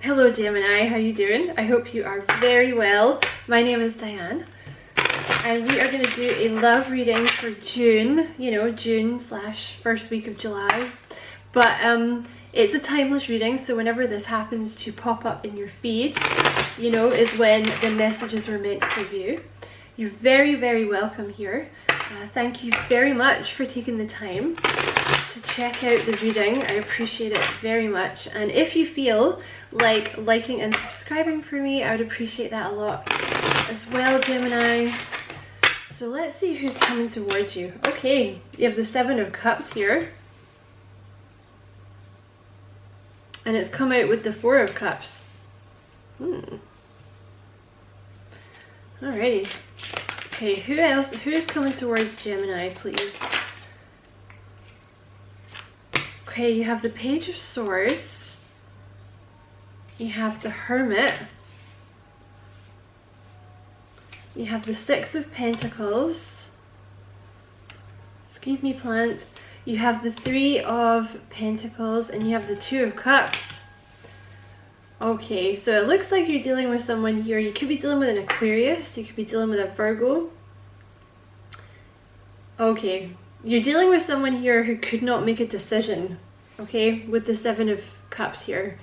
Hello Gemini, how you doing? I hope you are very well. My name is Diane and we are going to do a love reading for June, June / first week of July. But it's a timeless reading, so whenever this happens to pop up in your feed, is when the messages were meant for you. You're very, very welcome here. Thank you very much for taking the time to check out the reading. I appreciate it very much. And if you feel like liking and subscribing for me, I would appreciate that a lot as well, Gemini. So let's see who's coming towards you. Okay, you have the 7 of Cups here. And it's come out with the 4 of Cups. Alrighty. Okay, who's coming towards Gemini, please? Okay, you have the Page of Swords. You have the Hermit. You have the 6 of Pentacles. Excuse me, plant. You have the 3 of Pentacles and you have the 2 of Cups. Okay, so it looks like you're dealing with someone here. You could be dealing with an Aquarius. You could be dealing with a Virgo. Okay, you're dealing with someone here who could not make a decision. Okay, with the 7 of Cups here.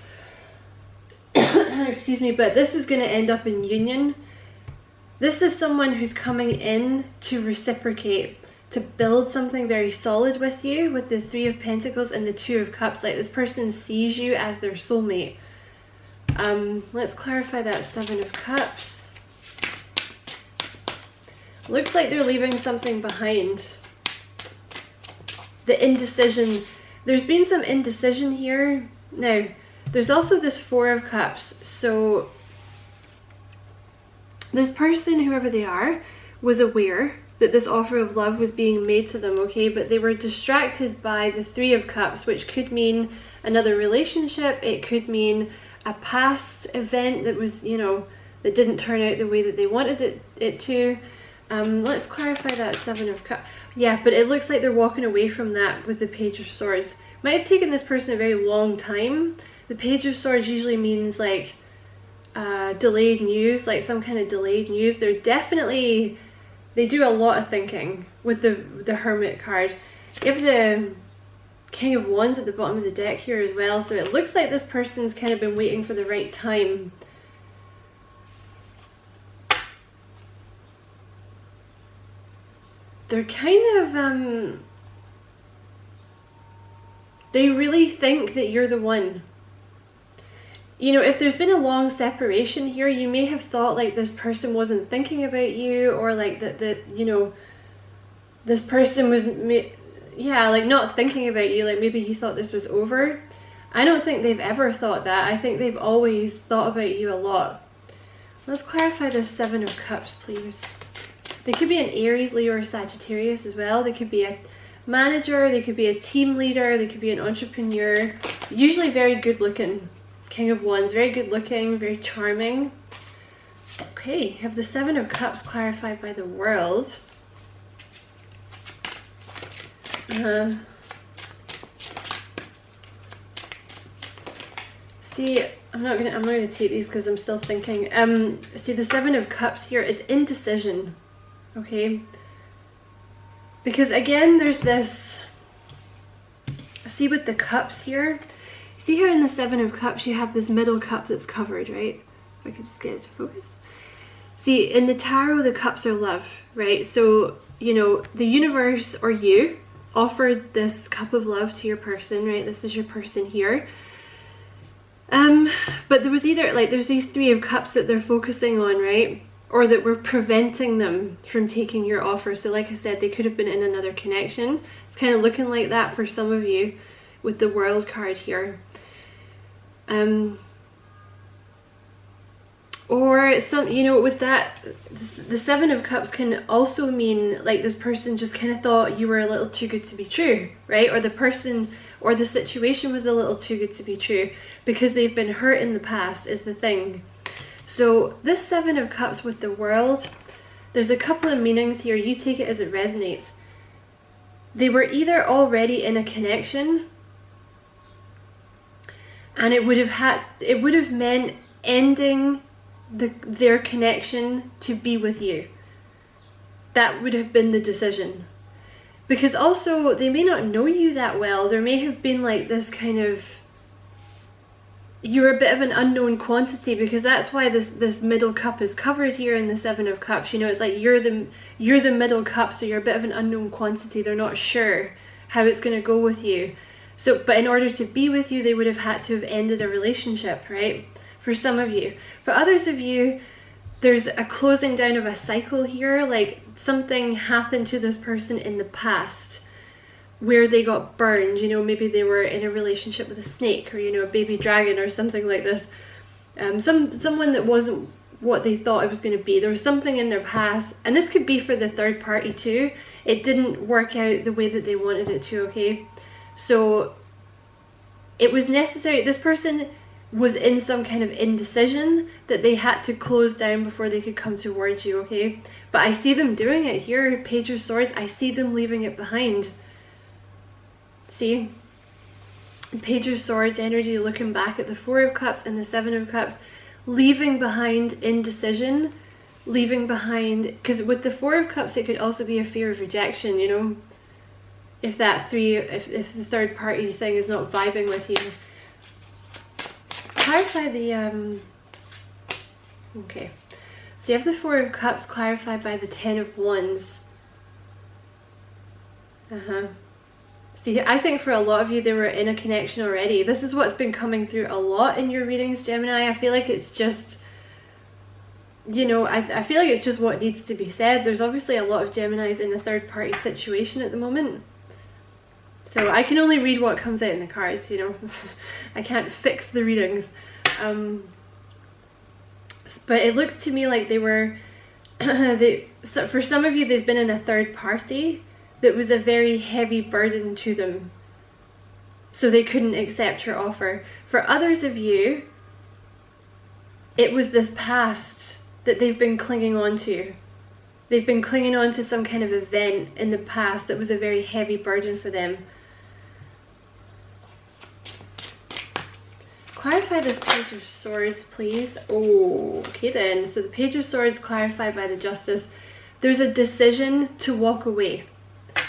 Excuse me, but this is going to end up in union. This is someone who's coming in to reciprocate, to build something very solid with you, with the 3 of Pentacles and the 2 of Cups. Like, this person sees you as their soulmate. Let's clarify that 7 of Cups. Looks like they're leaving something behind. The indecision. There's been some indecision here. Now, there's also this 4 of Cups. So, this person, whoever they are, was aware that this offer of love was being made to them, okay? But they were distracted by the 3 of Cups, which could mean another relationship. It could mean a past event that was, that didn't turn out the way that they wanted it to. Let's clarify that 7 of Cups. Yeah, but it looks like they're walking away from that with the Page of Swords. Might have taken this person a very long time. The Page of Swords usually means like delayed news, like some kind of delayed news. They do a lot of thinking with the Hermit card. You have the King of Wands at the bottom of the deck here as well, so it looks like this person's kind of been waiting for the right time. They're kind of, they really think that you're the one. If there's been a long separation here, you may have thought like this person wasn't thinking about you, or like that this person was, like not thinking about you, like maybe you thought this was over. I don't think they've ever thought that. I think they've always thought about you a lot. Let's clarify this 7 of Cups, please. They could be an Aries, Leo, or Sagittarius as well. They could be a manager, they could be a team leader, they could be an entrepreneur. Usually very good looking. King of Wands, very good looking, very charming. Okay, have the 7 of Cups clarified by the World. See, I'm not gonna take these because I'm still thinking. See, the 7 of Cups here, it's indecision. Okay, because again there's this, see with the cups here, see how in the 7 of Cups you have this middle cup that's covered, right? If I could just get it to focus. See, in the tarot the cups are love, right? So the universe or you offered this cup of love to your person, right? This is your person here. But there was either like there's these 3 of Cups that they're focusing on, right? Or that were preventing them from taking your offer. So like I said, they could have been in another connection. It's kind of looking like that for some of you with the World card here. Or some, with that, the 7 of Cups can also mean like this person just kind of thought you were a little too good to be true, right? Or the person or the situation was a little too good to be true because they've been hurt in the past is the thing. So this 7 of Cups with the World, there's a couple of meanings here. You take it as it resonates. They were either already in a connection and it would have meant ending their connection to be with you. That would have been the decision. Because also, they may not know you that well. There may have been like this kind of, you're a bit of an unknown quantity, because that's why this middle cup is covered here in the Seven of Cups. You know, it's like you're the middle cup, so you're a bit of an unknown quantity. They're not sure how it's going to go with you. So, but in order to be with you, they would have had to have ended a relationship, right? For some of you. For others of you, there's a closing down of a cycle here, like something happened to this person in the past where they got burned. You know, maybe they were in a relationship with a snake, or, you know, a baby dragon or something like this. Someone that wasn't what they thought it was going to be. There was something in their past, and this could be for the third party too. It didn't work out the way that they wanted it to, okay? So it was necessary. This person was in some kind of indecision that they had to close down before they could come towards you, okay? But I see them doing it here, Page of Swords. I see them leaving it behind. See? Page of Swords energy, looking back at the Four of Cups and the Seven of Cups, leaving behind indecision, leaving behind, because with the Four of Cups it could also be a fear of rejection, you know? If if the third party thing is not vibing with you. Clarify the okay, so you have the Four of Cups clarified by the Ten of Wands. See, I think for a lot of you, they were in a connection already. This is what's been coming through a lot in your readings, Gemini. I feel like it's just, you know, I feel like it's just what needs to be said. There's obviously a lot of Geminis in a third party situation at the moment. So I can only read what comes out in the cards, you know. I can't fix the readings. But it looks to me like they were, so for some of you, they've been in a third party that was a very heavy burden to them. So they couldn't accept your offer. For others of you, it was this past that they've been clinging on to. They've been clinging on to some kind of event in the past that was a very heavy burden for them. Clarify this Page of Swords, please. Oh, okay then. So the Page of Swords clarified by the Justice. There's a decision to walk away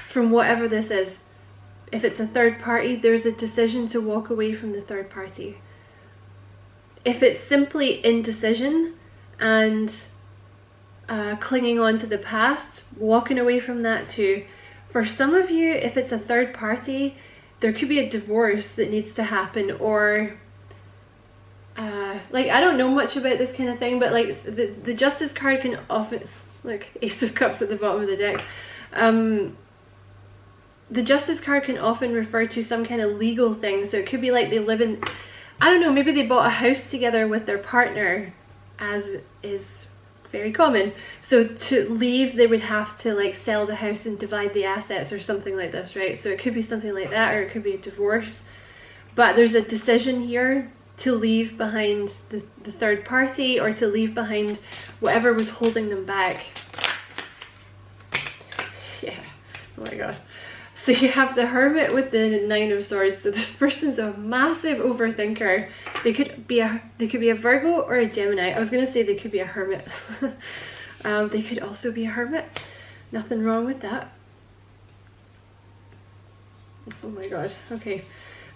from whatever this is. If it's a third party, there's a decision to walk away from the third party. If it's simply indecision and clinging on to the past, walking away from that too. For some of you, if it's a third party, there could be a divorce that needs to happen, or like, I don't know much about this kind of thing, but like the Justice card can often, like Ace of Cups at the bottom of the deck, the Justice card can often refer to some kind of legal thing. So it could be like they live in, I don't know, maybe they bought a house together with their partner, as is very common. So to leave, they would have to like sell the house and divide the assets or something like this, right? So it could be something like that, or it could be a divorce. But there's a decision here to leave behind the third party, or to leave behind whatever was holding them back. Yeah, oh my god. So you have the Hermit with the Nine of Swords. So this person's a massive overthinker. They could be a Virgo or a Gemini. I was gonna say they could be a Hermit. They could also be a Hermit. Nothing wrong with that. Oh my god. Okay.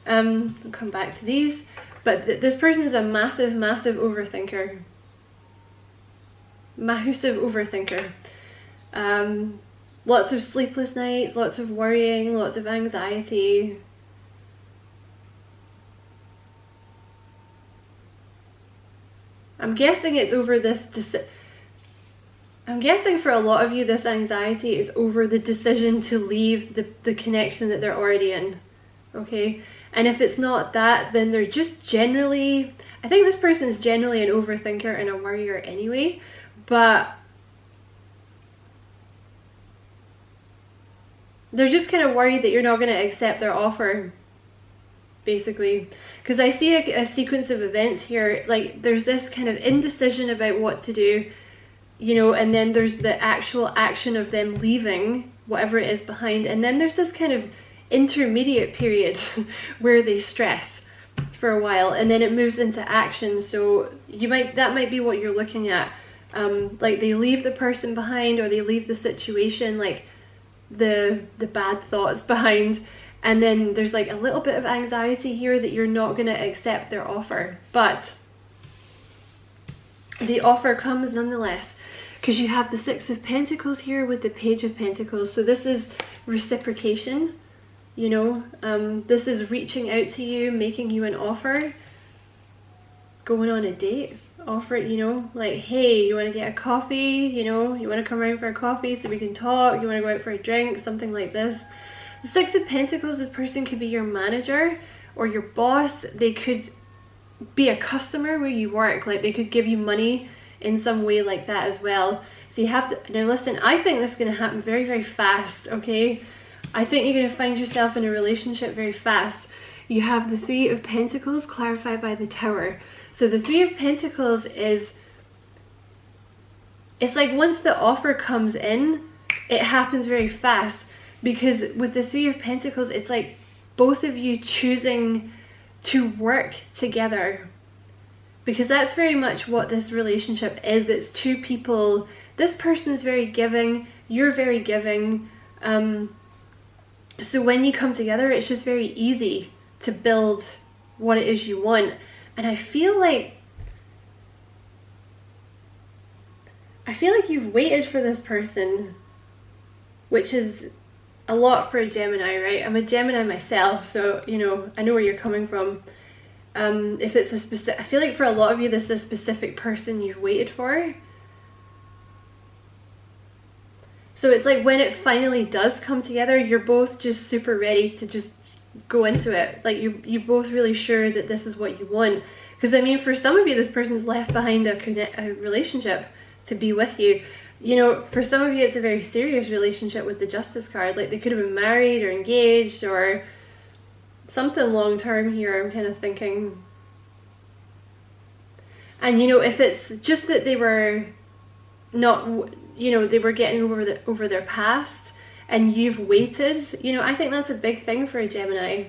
We'll come back to these. But this person is a massive overthinker. Massive overthinker. Lots of sleepless nights, lots of worrying, lots of anxiety. I'm guessing it's over this. I'm guessing for a lot of you, this anxiety is over the decision to leave the connection that they're already in. Okay? And if it's not that, then they're just generally, I think this person is generally an overthinker and a worrier anyway, but they're just kind of worried that you're not going to accept their offer, basically. Because I see a sequence of events here, like there's this kind of indecision about what to do, you know, and then there's the actual action of them leaving whatever it is behind, and then there's this kind of intermediate period where they stress. for a while, and then it moves into action. So that might be what you're looking at. Like they leave the person behind, or they leave the situation, like the bad thoughts behind, and then there's like a little bit of anxiety here that you're not going to accept their offer, but the offer comes nonetheless, because you have the Six of Pentacles here with the Page of Pentacles. So this is reciprocation, you know, this is reaching out to you, making you an offer, going on a date, offer it, you know, like, hey, you want to get a coffee, you know, you want to come around for a coffee so we can talk, you want to go out for a drink, something like this. The Six of Pentacles, this person could be your manager or your boss. They could be a customer where you work, like they could give you money in some way like that as well. So you have to, now listen, I think this is going to happen very, very fast, okay? I think you're going to find yourself in a relationship very fast. You have the Three of Pentacles clarified by the Tower. So the Three of Pentacles is, it's like once the offer comes in, it happens very fast, because with the Three of Pentacles, it's like both of you choosing to work together, because that's very much what this relationship is. It's two people. This person is very giving, you're very giving. So when you come together, it's just very easy to build what it is you want. And I feel like you've waited for this person, which is a lot for a Gemini, right? I'm a Gemini myself, so, you know, I know where you're coming from. If it's a specific, I feel like for a lot of you, this is a specific person you've waited for. So it's like when it finally does come together, you're both just super ready to just go into it. Like you're both really sure that this is what you want. Because I mean, for some of you, this person's left behind a relationship to be with you. You know, for some of you, it's a very serious relationship with the Justice card. Like they could have been married or engaged or something long term here, I'm kind of thinking. And you know, if it's just that they were not, you know, they were getting over their past and you've waited, you know, I think that's a big thing for a Gemini.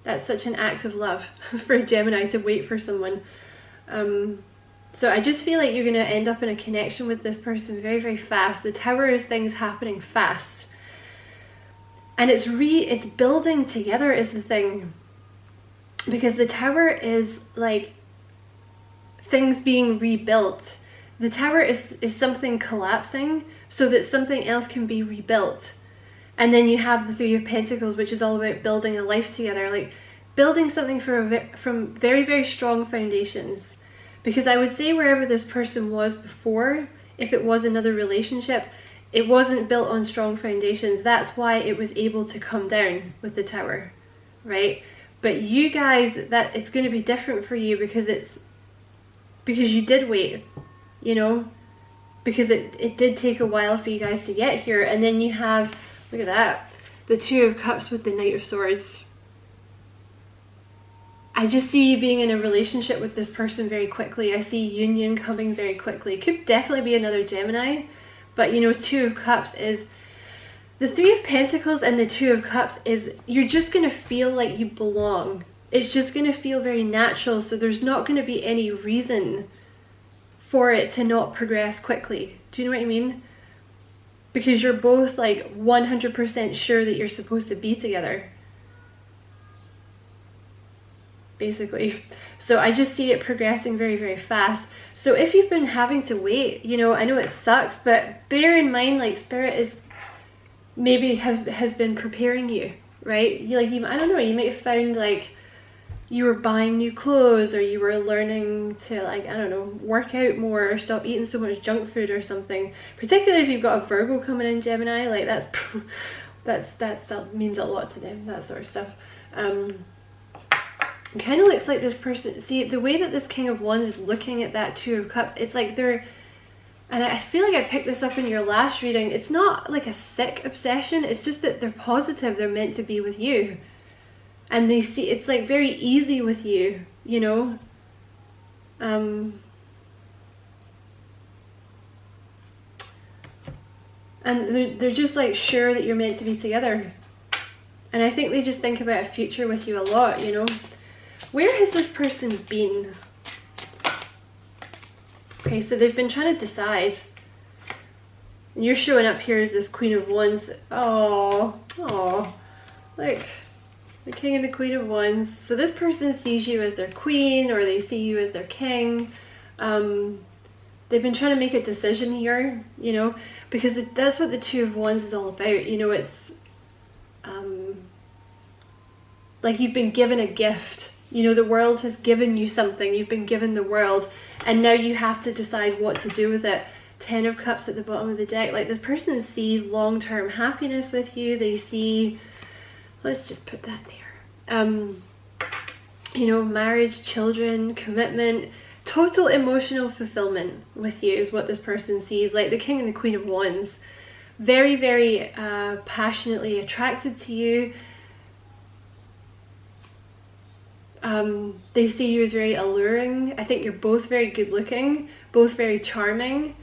That's such an act of love for a Gemini to wait for someone. So I just feel like you're going to end up in a connection with this person very, very fast. The Tower is things happening fast. And it's building together is the thing. Because the Tower is like things being rebuilt. The Tower is something collapsing so that something else can be rebuilt. And then you have the Three of Pentacles, which is all about building a life together. Like building something from very, very strong foundations. Because I would say wherever this person was before, if it was another relationship, it wasn't built on strong foundations. That's why it was able to come down with the Tower, right? But you guys, that it's going to be different for you because you did wait, you know, because it did take a while for you guys to get here. And then you have, look at that, the Two of Cups with the Knight of Swords. I just see you being in a relationship with this person very quickly. I see union coming very quickly. It could definitely be another Gemini, but you know, Two of Cups is, the Three of Pentacles and the Two of Cups is, you're just going to feel like you belong. It's just going to feel very natural, so there's not going to be any reason for it to not progress quickly. Do you know what I mean? Because you're both like 100% sure that you're supposed to be together. Basically. So I just see it progressing very, very fast. So if you've been having to wait, you know, I know it sucks, but bear in mind, like, Spirit is maybe has been preparing you, right? You like, I don't know, you might have found like you were buying new clothes, or you were learning to, like, I don't know, work out more, or stop eating so much junk food or something. Particularly if you've got a Virgo coming in, Gemini, like that means a lot to them, that sort of stuff. It kind of looks like this person, see the way that this King of Wands is looking at that Two of Cups, it's like they're, and I feel like I picked this up in your last reading, it's not like a sick obsession, it's just that they're positive they're meant to be with you. And they see, it's like very easy with you, you know. And they're just like sure that you're meant to be together. And I think they just think about a future with you a lot, you know. Where has this person been? Okay, so they've been trying to decide. And you're showing up here as this Queen of Wands. Oh, like the King and the Queen of Wands. So this person sees you as their queen, or they see you as their king. They've been trying to make a decision here, you know, because that's what the Two of Wands is all about. You know, it's like you've been given a gift. You know, the world has given you something. You've been given the world, and now you have to decide what to do with it. 10 of Cups at the bottom of the deck. Like, this person sees long-term happiness with you. They see, let's just put that there. You know, marriage, children, commitment, total emotional fulfillment with you is what this person sees. Like the King and the Queen of Wands. Very, very passionately attracted to you. They see you as very alluring. I think you're both very good looking, both very charming.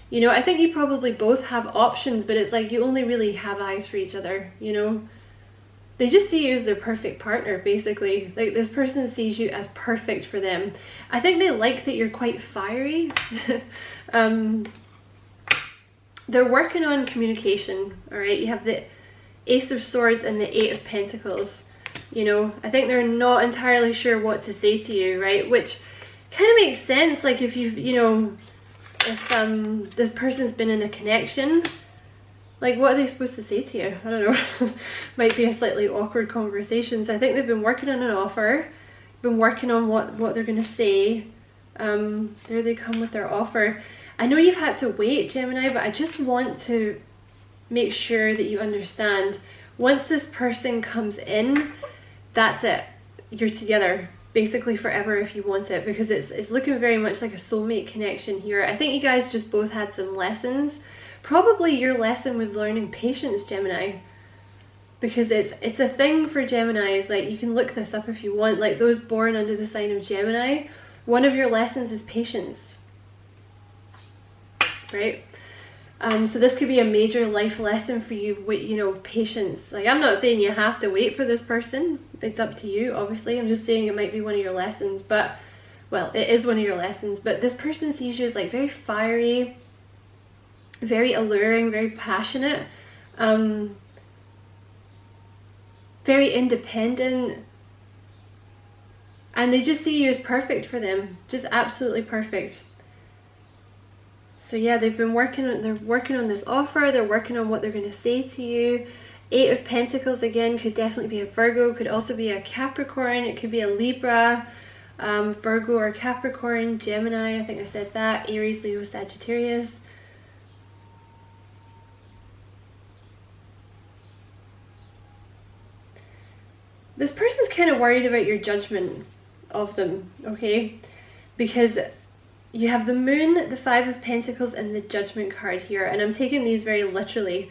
You know, I think you probably both have options, but it's like you only really have eyes for each other, you know. They just see you as their perfect partner, basically. Like, this person sees you as perfect for them. I think they like that you're quite fiery. They're working on communication, all right? You have the Ace of Swords and the Eight of Pentacles. You know, I think they're not entirely sure what to say to you, right? Which kind of makes sense. Like, if you've, you know, if this person's been in a connection, like, what are they supposed to say to you? I don't know. Might be a slightly awkward conversation. So I think they've been working on an offer, been working on what they're going to say. There they come with their offer. I know you've had to wait, Gemini, but I just want to make sure that you understand. Once this person comes in, that's it. You're together basically forever if you want it, because it's looking very much like a soulmate connection here. I think you guys just both had some lessons. Probably your lesson was learning patience, Gemini, because it's a thing for Geminis. Like, you can look this up if you want. Like, those born under the sign of Gemini, one of your lessons is patience, right? So this could be a major life lesson for you, with, you know, patience. Like, I'm not saying you have to wait for this person. It's up to you, obviously. I'm just saying it might be one of your lessons, but, well, it is one of your lessons. But this person sees you as, like, very fiery, very alluring, very passionate, very independent. And they just see you as perfect for them. Just absolutely perfect. So yeah, they're working on this offer. They're working on what they're going to say to you. Eight of Pentacles, again, could definitely be a Virgo, could also be a Capricorn, it could be a Libra, Virgo or Capricorn, Gemini, I think I said that, Aries, Leo, Sagittarius. This person's kind of worried about your judgment of them, okay? Because you have the Moon, the Five of Pentacles, and the Judgment card here, and I'm taking these very literally.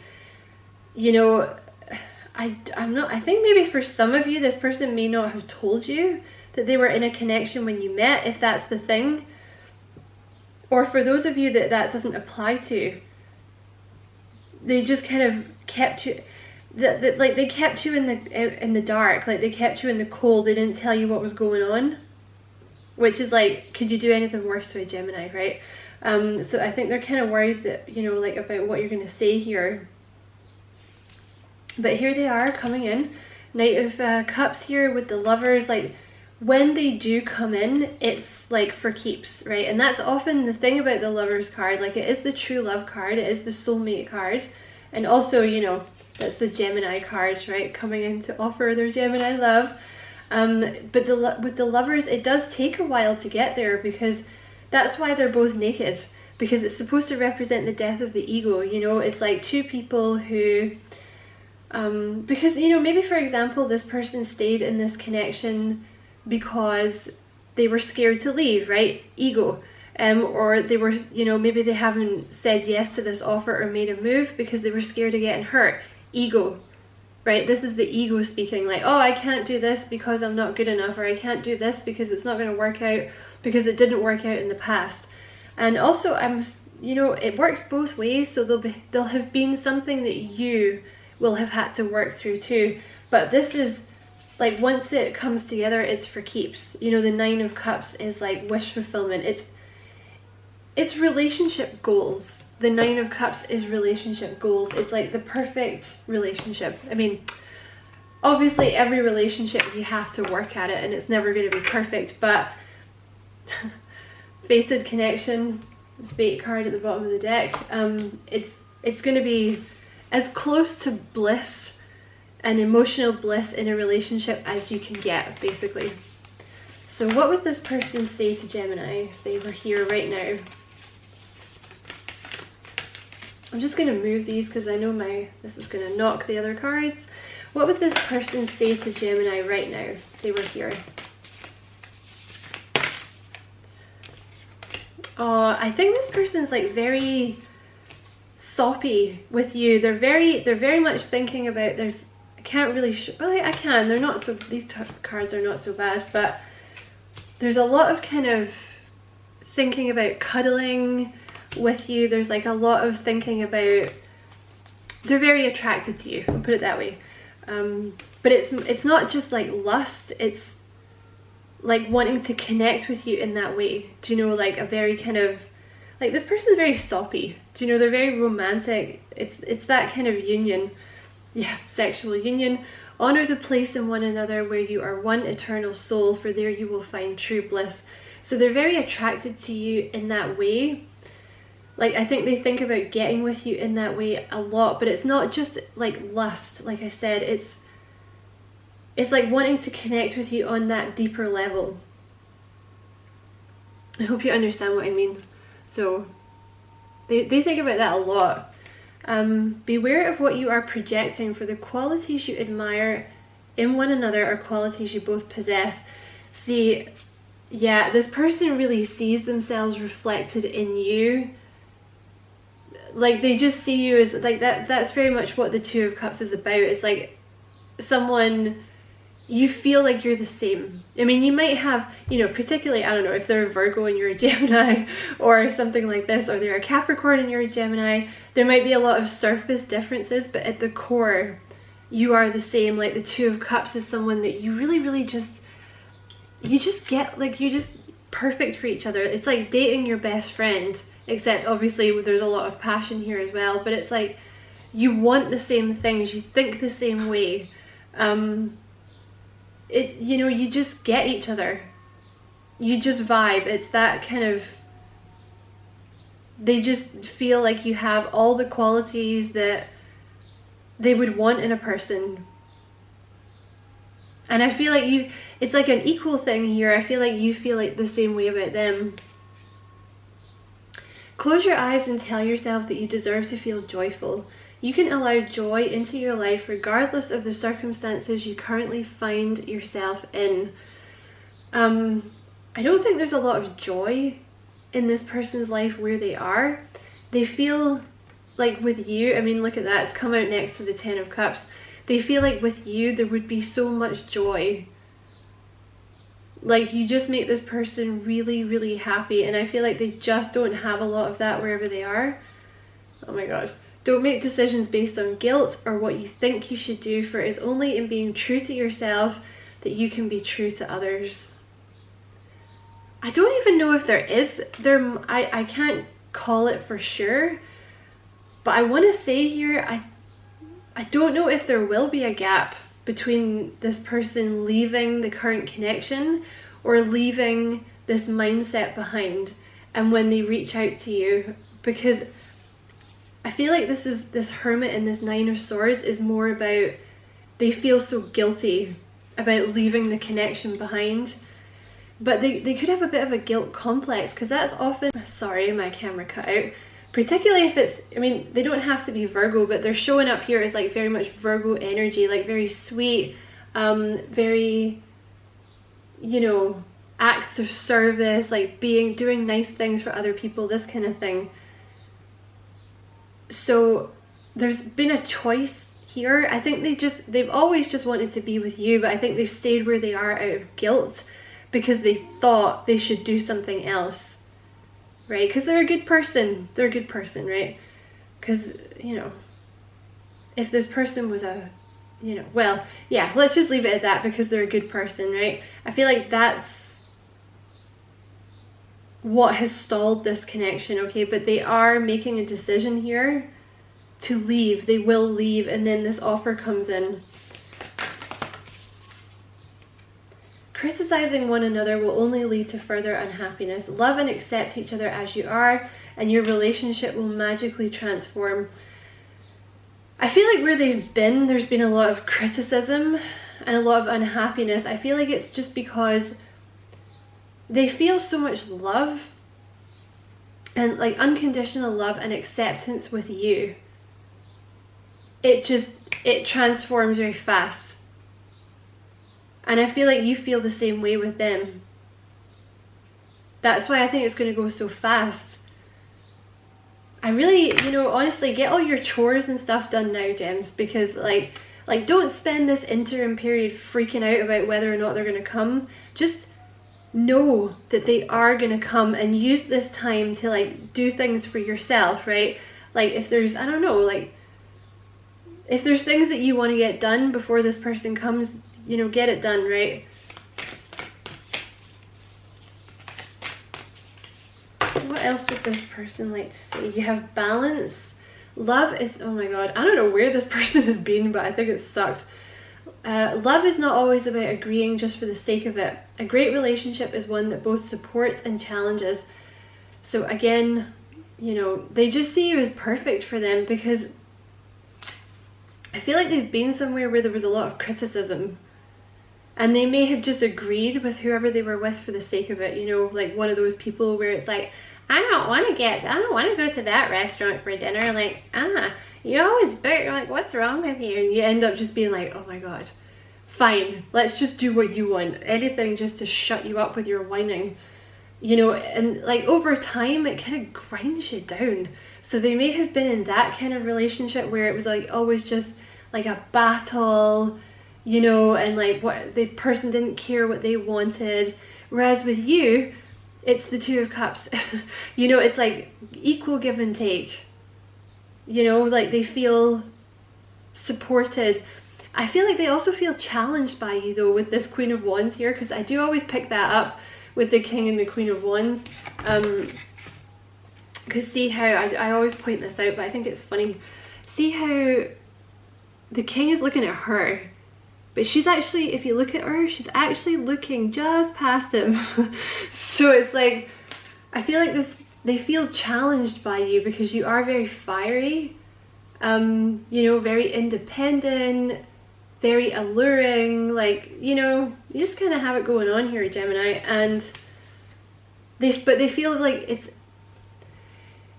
You know, I think maybe for some of you, this person may not have told you that they were in a connection when you met, if that's the thing. Or for those of you that doesn't apply to, they just kind of kept you, like they kept you in the dark, like they kept you in the cold. They didn't tell you what was going on. Which is like, could you do anything worse to a Gemini, right? So I think they're kind of worried that, you know, like about what you're going to say here. But here they are coming in. Knight of Cups here with the Lovers. Like, when they do come in, it's like for keeps, right? And that's often the thing about the Lovers card. Like, it is the true love card. It is the soulmate card. And also, you know, that's the Gemini card, right? Coming in to offer their Gemini love. But with the Lovers, it does take a while to get there, because that's why they're both naked, because it's supposed to represent the death of the ego. You know, it's like two people who, because, you know, maybe for example, this person stayed in this connection because they were scared to leave, right? Ego. Or they were, you know, maybe they haven't said yes to this offer or made a move because they were scared of getting hurt. Ego. Right, this is the ego speaking, like, oh, I can't do this because I'm not good enough, or I can't do this because it's not going to work out because it didn't work out in the past. And also, you know, it works both ways, so there'll have been something that you will have had to work through too. But this is like once it comes together, it's for keeps. You know, the Nine of Cups is like wish fulfillment. It's relationship goals. The Nine of Cups is relationship goals. It's like the perfect relationship. I mean, obviously every relationship you have to work at it and it's never going to be perfect, but fated connection, fate card at the bottom of the deck, it's going to be as close to bliss and emotional bliss in a relationship as you can get, basically. So what would this person say to Gemini if they were here right now? I'm just going to move these because I know this is going to knock the other cards. What would this person say to Gemini right now if they were here? Oh, I think this person's like very soppy with you. They're very much thinking about, I can't really well, I can, they're not so, these cards are not so bad, but there's a lot of kind of thinking about cuddling with you. There's like a lot of thinking about, they're very attracted to you, I'll put it that way. But it's not just like lust, it's like wanting to connect with you in that way. Do you know, like a very kind of, like this person's very soppy. Do you know, they're very romantic. It's that kind of union. Yeah, sexual union. Honor the place in one another where you are one eternal soul, for there you will find true bliss. So they're very attracted to you in that way. Like, I think they think about getting with you in that way a lot, but it's not just like lust. Like I said, it's like wanting to connect with you on that deeper level. I hope you understand what I mean. So they think about that a lot. Beware of what you are projecting, for the qualities you admire in one another are qualities you both possess. See, yeah, this person really sees themselves reflected in you. Like, they just see you as like that's very much what the Two of Cups is about. It's like someone, you feel like you're the same. I mean, you might have, you know, particularly, I don't know, if they're a Virgo and you're a Gemini or something like this, or they're a Capricorn and you're a Gemini, there might be a lot of surface differences, but at the core, you are the same. Like the Two of Cups is someone that you really just, you just get, like, you're just perfect for each other. It's like dating your best friend, except obviously there's a lot of passion here as well, but it's like you want the same things, you think the same way. You know, you just get each other, you just vibe. It's that kind of, they just feel like you have all the qualities that they would want in a person. And I feel like it's like an equal thing here. I feel like you feel like the same way about them. Close your eyes and tell yourself that you deserve to feel joyful. You can allow joy into your life regardless of the circumstances you currently find yourself in. I don't think there's a lot of joy in this person's life where they are. They feel like with you, I mean, look at that, it's come out next to the Ten of Cups. They feel like with you there would be so much joy. Like, you just make this person really happy, and I feel like they just don't have a lot of that wherever they are. Oh my god. Don't make decisions based on guilt or what you think you should do, for it is only in being true to yourself that you can be true to others. I don't even know if I can't call it for sure, but I want to say here, I don't know if there will be a gap between this person leaving the current connection or leaving this mindset behind and when they reach out to you, because I feel like this Hermit and this Nine of Swords is more about, they feel so guilty about leaving the connection behind, but they could have a bit of a guilt complex, because that's often, sorry, my camera cut out, particularly if it's, I mean, they don't have to be Virgo, but they're showing up here as like very much Virgo energy, like very sweet, very, you know, acts of service, like doing nice things for other people, this kind of thing. So there's been a choice here. I think they've always just wanted to be with you, but I think they've stayed where they are out of guilt because they thought they should do something else, right? Because they're a good person. They're a good person, right? Because, you know, if this person was a you know, well, yeah, let's just leave it at that because they're a good person, right? I feel like that's what has stalled this connection, okay? But they are making a decision here to leave. They will leave, and then this offer comes in. Criticizing one another will only lead to further unhappiness. Love and accept each other as you are, and your relationship will magically transform. I feel like where they've been, there's been a lot of criticism and a lot of unhappiness. I feel like it's just because they feel so much love and like unconditional love and acceptance with you. It transforms very fast. And I feel like you feel the same way with them. That's why I think it's going to go so fast. I really, you know, honestly, get all your chores and stuff done now, gems, because like don't spend this interim period freaking out about whether or not they're going to come. Just know that they are going to come, and use this time to like do things for yourself, right? Like if there's, I don't know, like if there's things that you want to get done before this person comes, you know, get it done, right? What else would this person like to say? You have balance. Love is, oh my god, I don't know where this person has been, but I think it sucked. Love is not always about agreeing just for the sake of it. A great relationship is one that both supports and challenges. So again, you know, they just see you as perfect for them, because I feel like they've been somewhere where there was a lot of criticism, and they may have just agreed with whoever they were with for the sake of it, you know, like one of those people where it's like, I don't want to go to that restaurant for dinner, like, you always book, like, what's wrong with you? And you end up just being like, oh my god, fine, let's just do what you want, anything just to shut you up with your whining, you know. And like over time it kind of grinds you down. So they may have been in that kind of relationship where it was like always just like a battle, you know, and like what the person didn't care what they wanted. Whereas with you, it's the Two of Cups. You know, it's like equal give and take. You know, like they feel supported. I feel like they also feel challenged by you though with this Queen of Wands here, because I do always pick that up with the King and the Queen of Wands. Because see how, I always point this out, but I think it's funny. See how the King is looking at her, but she's actually, if you look at her, she's actually looking just past him. So it's like, I feel like they feel challenged by you because you are very fiery, you know, very independent, very alluring, like, you know, you just kind of have it going on here, Gemini. And they feel like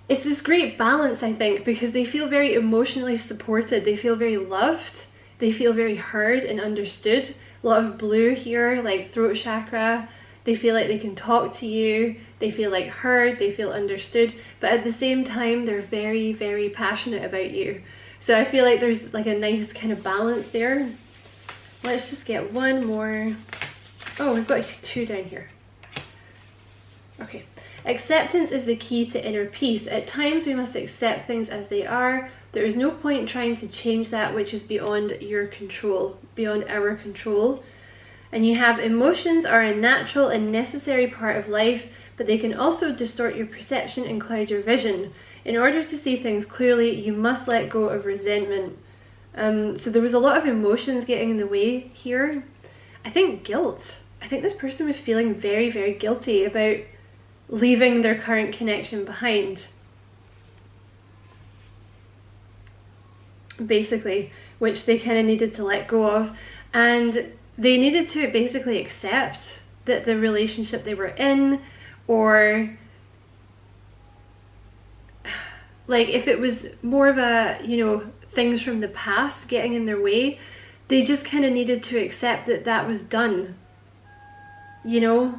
it's this great balance, I think, because they feel very emotionally supported, they feel very loved, they feel very heard and understood. A lot of blue here, like throat chakra. They feel like they can talk to you, they feel like heard, they feel understood, but at the same time they're very, very passionate about you. So I feel like there's like a nice kind of balance there. Let's just get one more. Oh, we've got two down here. Okay. Acceptance is the key to inner peace. At times we must accept things as they are. There is no point in trying to change that which is beyond your control, beyond our control. And you have emotions are a natural and necessary part of life, but they can also distort your perception and cloud your vision. In order to see things clearly, you must let go of resentment. So there was a lot of emotions getting in the way here. I think guilt. I think this person was feeling very, very guilty about leaving their current connection behind. Basically, which they kind of needed to let go of. And they needed to basically accept that the relationship they were in, or like if it was more of a, you know, things from the past getting in their way, they just kind of needed to accept that that was done. You know,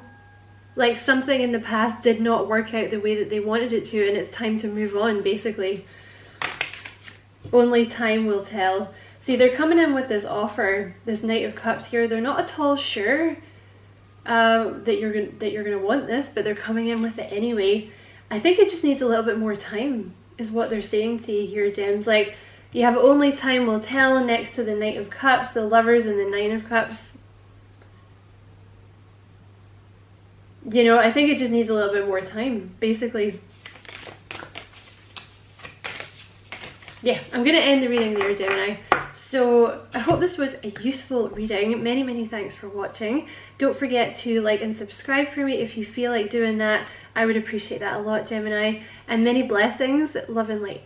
like something in the past did not work out the way that they wanted it to, and it's time to move on, basically. Only time will tell. See, they're coming in with this offer, this Knight of Cups here. They're not at all sure that you're gonna want this, but they're coming in with it anyway. I think it just needs a little bit more time, is what they're saying to you here, Gems. Like, You have only time will tell next to the Knight of Cups, the Lovers, and the Nine of Cups. You know, I think it just needs a little bit more time, basically. Yeah, I'm going to end the reading there, Gemini. So I hope this was a useful reading. Many, many thanks for watching. Don't forget to like and subscribe for me if you feel like doing that. I would appreciate that a lot, Gemini. And many blessings, love and light.